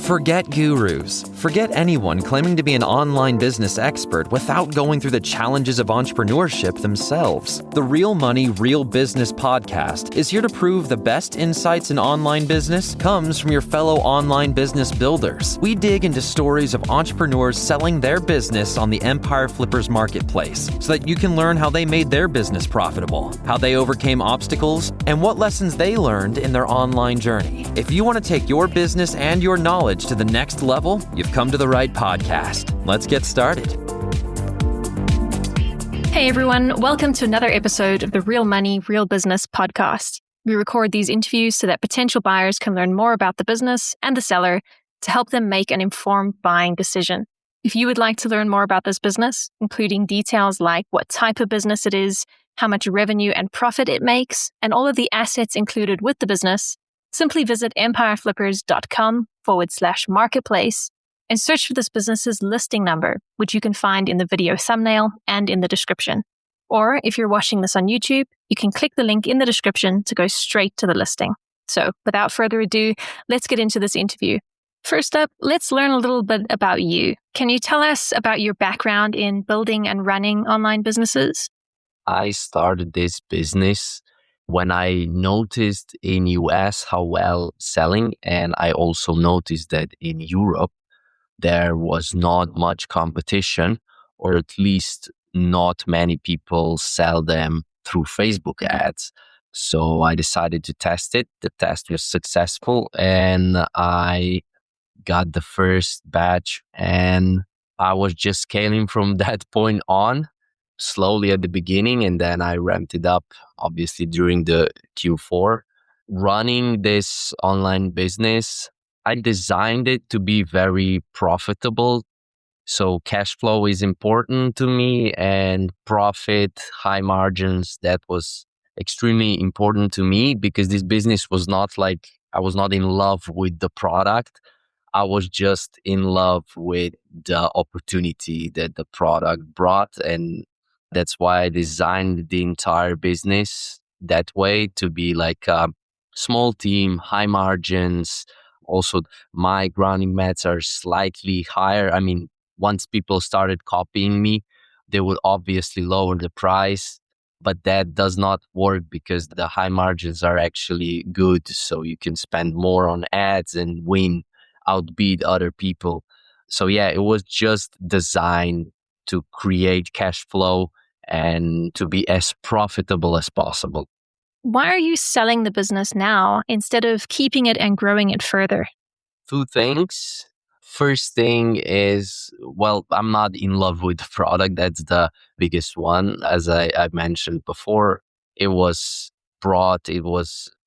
Forget gurus. Forget anyone claiming to be an online business expert without going through the challenges of entrepreneurship themselves. The Real Money, Real Business podcast is here to prove the best insights in online business comes from your fellow online business builders. We dig into stories of entrepreneurs selling their business on the Empire Flippers marketplace so that you can learn how they made their business profitable, how they overcame obstacles, and what lessons they learned in their online journey. If you want to take your business and your knowledge to the next level, you've come to the right podcast. Let's get started. Hey everyone, welcome to another episode of the Real Money, Real Business podcast. We record these interviews so that potential buyers can learn more about the business and the seller to help them make an informed buying decision. If you would like to learn more about this business, including details like what type of business it is, how much revenue and profit it makes, and all of the assets included with the business, simply visit empireflippers.com/marketplace and search for this business's listing number, which you can find in the video thumbnail and in the description. Or if you're watching this on YouTube, you can click the link in the description to go straight to the listing. So without further ado, let's get into this interview. First up, let's learn a little bit about you. Can you tell us about your background in building and running online businesses? I started this business when I noticed in US how well selling, and I also noticed that in Europe there was not much competition, or at least not many people sell them through Facebook ads. So I decided to test it. The test was successful and I got the first batch, and I was just scaling from that point on, slowly at the beginning, and then I ramped it up obviously during the Q4. Running this online business, I designed it to be very profitable. So cash flow is important to me, and profit, high margins, that was extremely important to me, because this business was not like, I was not in love with the product. I was just in love with the opportunity that the product brought, and that's why I designed the entire business that way, to be like a small team, high margins. Also, my grounding mats are slightly higher. I mean, once people started copying me, they would obviously lower the price, but that does not work because the high margins are actually good. So you can spend more on ads and outbid other people. So yeah, it was just designed to create cash flow and to be as profitable as possible. Why are you selling the business now instead of keeping it and growing it further? Two things. First thing is, well, I'm not in love with the product. That's the biggest one. As I mentioned before, it was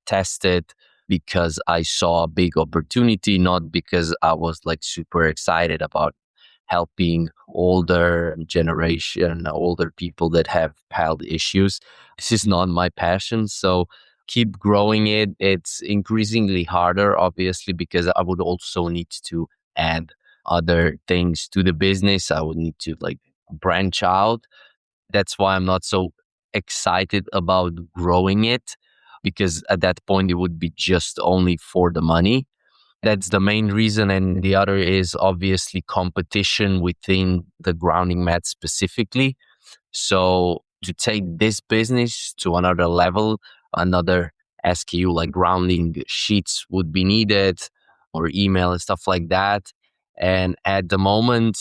tested because I saw a big opportunity, not because I was like super excited about helping older people that have health issues. This is not my passion. So keep growing it. It's increasingly harder, obviously, because I would also need to add other things to the business. I would need to like branch out. That's why I'm not so excited about growing it, because at that point it would be just only for the money. That's the main reason. And the other is obviously competition within the grounding mat specifically. So to take this business to another level, another SKU like grounding sheets would be needed, or email and stuff like that. And at the moment,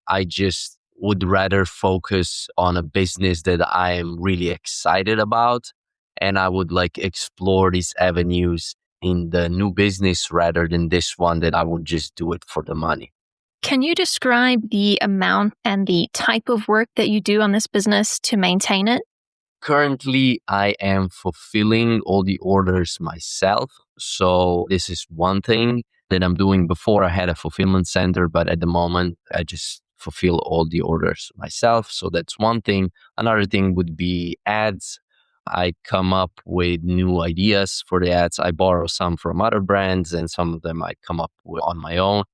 I just would rather focus on a business that I am really excited about. And I would like explore these avenues in the new business rather than this one that I would just do it for the money. Can you describe the amount and the type of work that you do on this business to maintain it? Currently, I am fulfilling all the orders myself. So this is one thing that I'm doing. Before I had a fulfillment center, but at the moment I just fulfill all the orders myself. So that's one thing. Another thing would be ads. I come up with new ideas for the ads. I borrow some from other brands, and some of them I come up with on my own.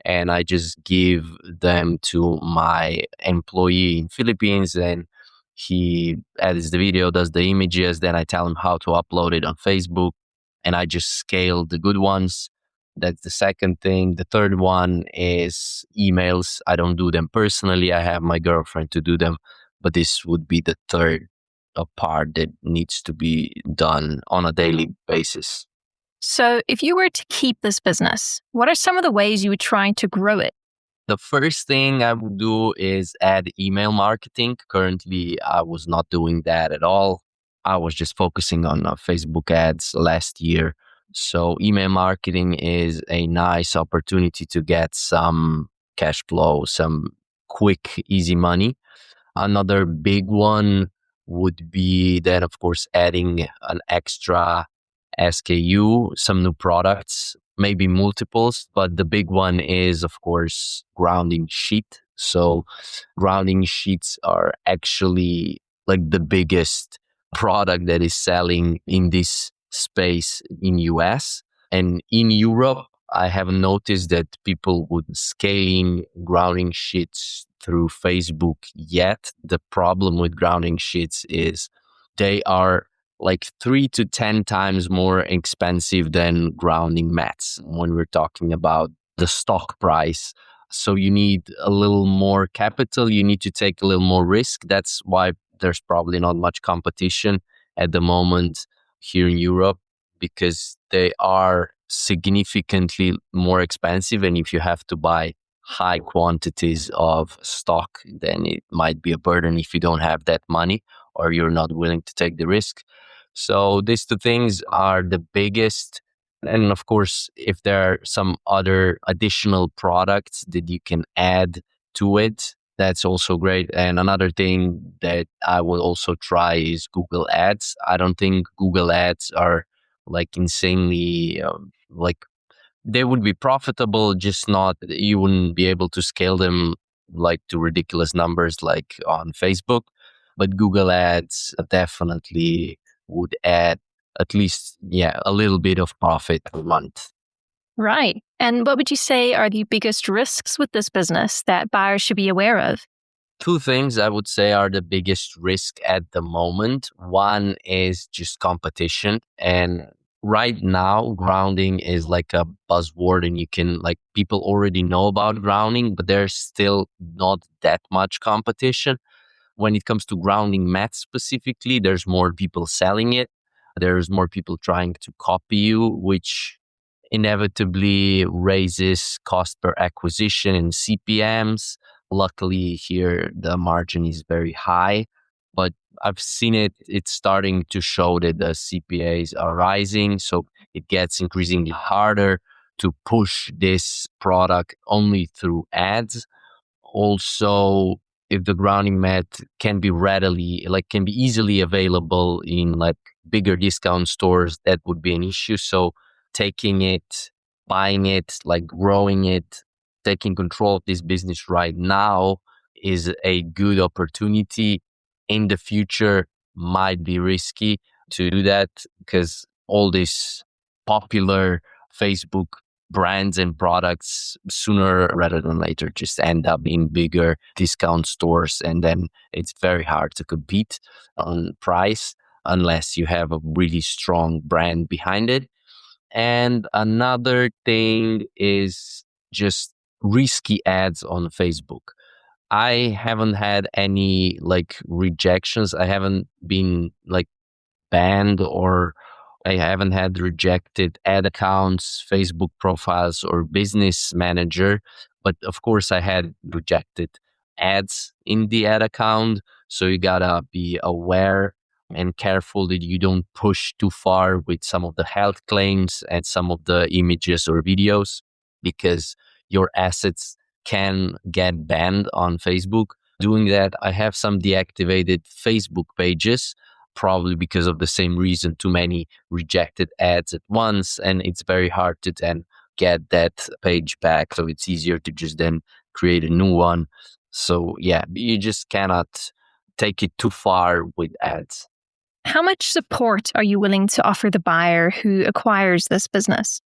And I just give them to my employee in Philippines, and he edits the video, does the images. Then I tell him how to upload it on Facebook. and I just scale the good ones. That's the second thing. The third one is emails. I don't do them personally. I have my girlfriend to do them, but this would be the third part that needs to be done on a daily basis. So, if you were to keep this business, what are some of the ways you would try to grow it? The first thing I would do is add email marketing. Currently, I was not doing that at all. I was just focusing on Facebook ads last year. So, email marketing is a nice opportunity to get some cash flow, some quick, easy money. Another big one would be then, of course, adding an extra SKU, some new products, maybe multiples, but the big one is, of course, grounding sheet. So grounding sheets are actually like the biggest product that is selling in this space in US. And in Europe, I have noticed that people would scaling grounding sheets through Facebook yet. The problem with grounding sheets is they are like 3 to 10 times more expensive than grounding mats when we're talking about the stock price. So you need a little more capital. You need to take a little more risk. That's why there's probably not much competition at the moment here in Europe, because they are significantly more expensive. And if you have to buy high quantities of stock, then it might be a burden if you don't have that money or you're not willing to take the risk. So these two things are the biggest. And of course, if there are some other additional products that you can add to it, that's also great. And another thing that I will also try is Google Ads. I don't think Google Ads are like insanely like they would be profitable, just not, you wouldn't be able to scale them like to ridiculous numbers like on Facebook. But Google Ads definitely would add at least, a little bit of profit per month. Right. And what would you say are the biggest risks with this business that buyers should be aware of? Two things I would say are the biggest risk at the moment. One is just competition. And right now, grounding is like a buzzword, and you can, like, people already know about grounding, but there's still not that much competition. When it comes to grounding mats specifically, there's more people selling it. There's more people trying to copy you, which inevitably raises cost per acquisition and CPMs. Luckily here, the margin is very high, but I've seen it's starting to show that the CPAs are rising. So it gets increasingly harder to push this product only through ads. Also, if the grounding mat can be can be easily available in like bigger discount stores, that would be an issue. So taking it, buying it, like growing it, taking control of this business right now is a good opportunity. In the future, might be risky to do that because all these popular Facebook brands and products sooner rather than later just end up in bigger discount stores, and then it's very hard to compete on price unless you have a really strong brand behind it. And another thing is just risky ads on Facebook. I haven't had any like rejections. I haven't been like banned, or I haven't had rejected ad accounts, Facebook profiles, or business manager. But of course, I had rejected ads in the ad account. So you gotta be aware and careful that you don't push too far with some of the health claims and some of the images or videos, because your assets can get banned on Facebook. Doing that, I have some deactivated Facebook pages, probably because of the same reason, too many rejected ads at once, and it's very hard to then get that page back. So it's easier to just then create a new one. So you just cannot take it too far with ads. How much support are you willing to offer the buyer who acquires this business?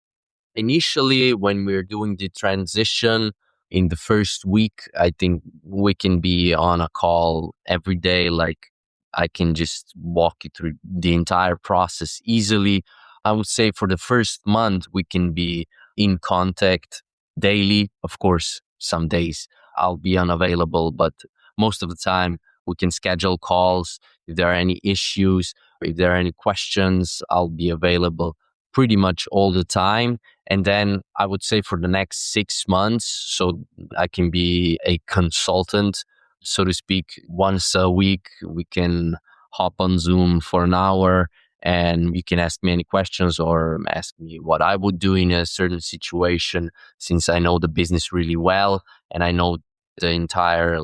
Initially, when we're doing the transition in the first week, I think we can be on a call every day. Like, I can just walk you through the entire process easily. I would say for the first month, we can be in contact daily. Of course, some days I'll be unavailable, but most of the time we can schedule calls. If there are any issues, if there are any questions, I'll be available pretty much all the time. And then I would say for the next 6 months, so I can be a consultant, so to speak, once a week, we can hop on Zoom for an hour and you can ask me any questions or ask me what I would do in a certain situation, since I know the business really well and I know the entire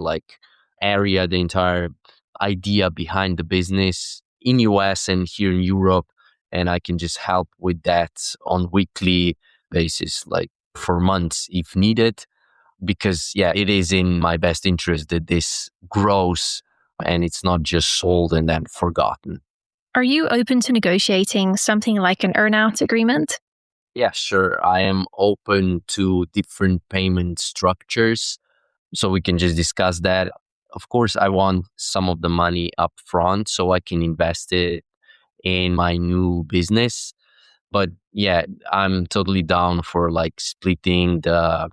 area, the entire idea behind the business in US and here in Europe. And I can just help with that on weekly basis, like for months if needed, because it is in my best interest that this grows and it's not just sold and then forgotten. Are you open to negotiating something like an earnout agreement? Yeah, sure. I am open to different payment structures, so we can just discuss that. Of course, I want some of the money up front so I can invest it in my new business. But I'm totally down for splitting the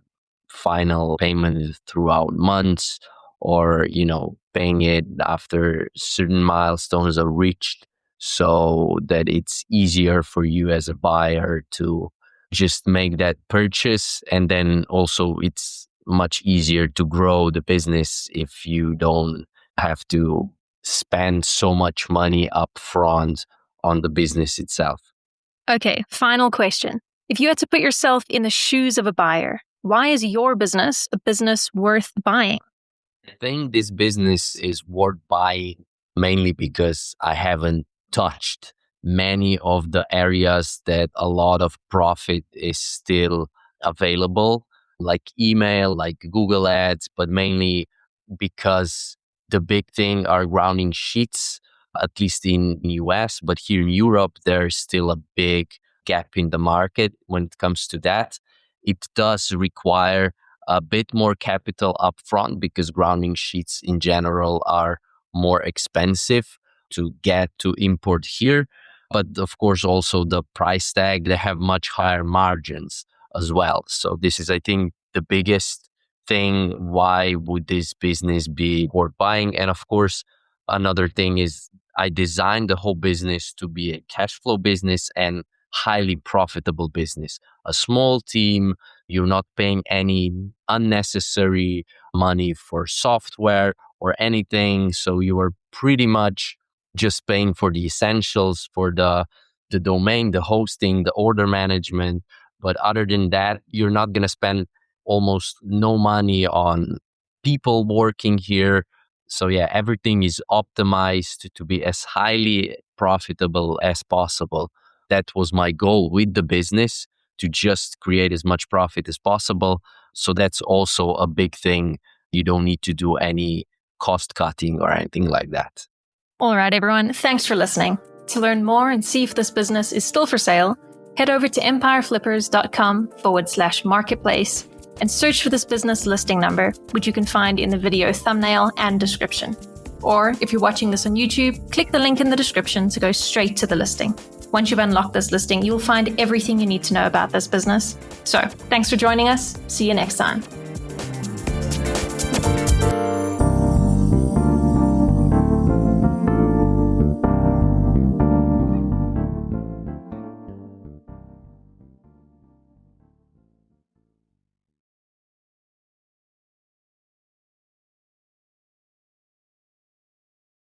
final payment throughout months, or paying it after certain milestones are reached, so that it's easier for you as a buyer to just make that purchase. And then also it's much easier to grow the business if you don't have to spend so much money up front on the business itself. Okay, final question. If you had to put yourself in the shoes of a buyer, why is your business a business worth buying? I think this business is worth buying mainly because I haven't touched many of the areas that a lot of profit is still available, like email, like Google Ads, but mainly because the big thing are grounding sheets, at least in US, but here in Europe, there's still a big gap in the market when it comes to that. It does require a bit more capital upfront because grounding sheets in general are more expensive to get to import here. But of course, also the price tag, they have much higher margins as well. So this is, I think, the biggest thing. Why would this business be worth buying? And of course, another thing is I designed the whole business to be a cash flow business and highly profitable business. A small team, you're not paying any unnecessary money for software or anything. So you are pretty much just paying for the essentials, for the domain, the hosting, the order management. But other than that, you're not going to spend almost no money on people working here. So everything is optimized to be as highly profitable as possible. That was my goal with the business, to just create as much profit as possible. So that's also a big thing. You don't need to do any cost cutting or anything like that. All right, everyone. Thanks for listening. To learn more and see if this business is still for sale, head over to empireflippers.com/marketplace and search for this business listing number, which you can find in the video thumbnail and description. Or if you're watching this on YouTube, click the link in the description to go straight to the listing. Once you've unlocked this listing, you'll find everything you need to know about this business. So, thanks for joining us. See you next time.